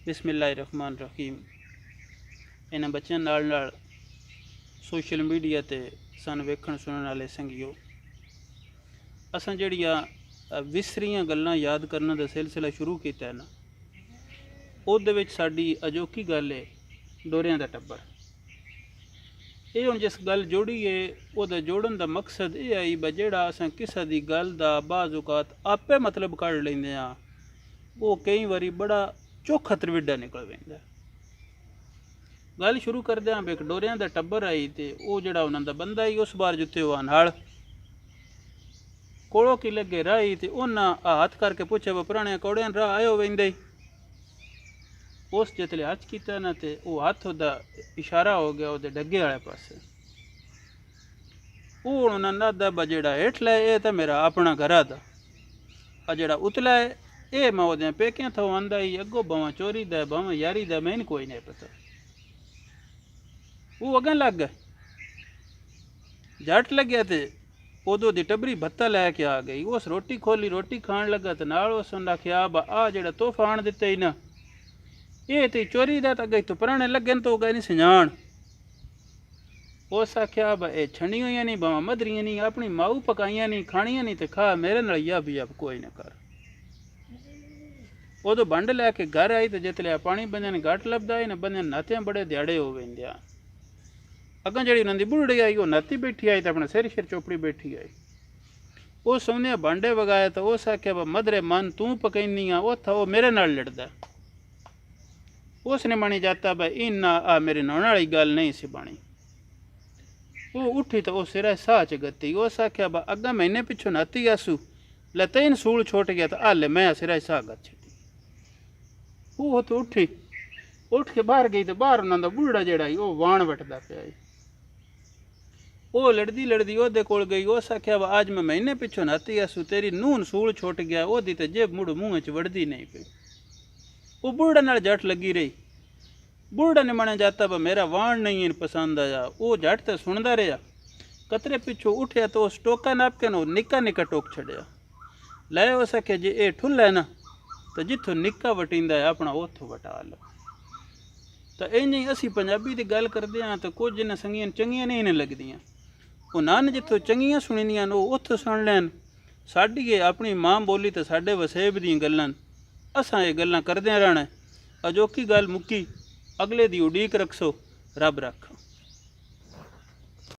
बिस्मिल्लाहिर्रहमानिर्रहीम। इन्हां बच्चों नाल सोशल मीडिया ते सन वेखण सुनने वाले संगियो, असां जड़ियां विसरियां गल्लां याद करने का सिलसिला शुरू किया है ना, उहदे विच साडी अजोकी गल है डोरियां दा टब्बर। ये हुण जिस गल जोड़ी है उहदा जोड़न का मकसद ये आई ब जेड़ा असां किसी दी गल दा बाज़ औकात आपे मतलब कढ़ लैंदे आ, वो कई बारी बड़ा चोखा तरविड्डा निकल पैंदा। गल शुरू करदे हाँ एक डोरियां दा टब्बर आई ते वो जेड़ा उन्हां दा बंदा आई उस बार जुत्ते हुआ नाल कोड़ो की लगे राही ते उन्हां हाथ करके पुछे व पुराने कोड़ियां राह आयो वेंदे। उस जितले हथ किया ना ते वो हथ ओदा इशारा हो गया ओदे डगे वाले पासे। वो उन्हां नादा ब जेड़ा हेठला है ये तो मेरा अपना घरा दा, आ जेड़ा उतला है ये मैं ओदे पेकियां थो आंदा ही, अगो भावें चोरी दा भावें यारी दा मैनू कोई नहीं पता। वो अगें लग गए, जट लग्या तो उदो दी टबरी भत्ता लैके आ गई। उस रोटी खोली, रोटी खाण लगा तो नाल उस आख्या आ जेड़ा तोहफा आण दिता ही ना ये तो चोरी दा तो गई तो पुराने लगे तो गए नहीं सजान। उस आख्या ये छनिया नहीं भावें मधरिया नहीं, अपनी माऊ पकाइया नहीं खानिया नहीं तो खा, मेरे नाल या भी अब कोई ना कर। उदो बंड लैके घर आई तो जितले पानी बंदे घट लभदा है ना, बंदे नाते बड़े दिहाड़े हो वेंदे। अगं जी उन्होंने बुढ़ड़ी आई वो नाती बैठी आई तो अपने सिर सिर चोपड़ी बैठी आई। वो सोने भांडे वगाए तो उस आख्या मदरे मन तू पकैनी आ, वो था वो मेरे नाल लड़दा। उसने बनी जाता भाई इन्ना आ मेरे नौने वाली गल नहीं सी बनी। वो उठी तो उस सिरा साह च गती। उस आख्या अगं महीने पिछों नाती आसू ले तीन सूल छोट गया तो हाले मैं सिरा साह गत छड़ी। वो तो उठी उठ के बाहर गई तो बाहर उन्होंने बुढ़ड़ा जड़ा वो वाण वटदा पिया। वो लड़दी लड़दी ओदे कोल गई। उस आख्या आज मैं महीने पिछों नाती आसू तेरी नून सूल छुट गया, ओदी तो जेब मुड़ मूँह च वड़दी नहीं पई। वो बुढ़ड़े नाल जट लगी रही। बुढ़ड़े ने मने जाता मेरा वाण नहीं पसंद आया। वो जट तो सुनता रहा, कतरे पिछों उठया तो उस टोका नाप के निक्का निक्का टोक छड़िया लै। उस आख्या जे ये ठुल है ना तो जिथों निक्का वटींदा है अपना उथों वटा लो। तो इंज असी पंजाबी की गल करते हाँ तो कुछ जिन्हें संगियां चंगियां नहीं लगदियां, उन्होंने जितों चंगियां सुनियां वो उत्थों सुन लैन। साडी ये अपनी मां बोली तो साडे वसेब दी गल्लां असां ये गल्लां करदे रहना। अजोकी गल मुक्की, अगले दी उड़ीक रखसो, रब रख।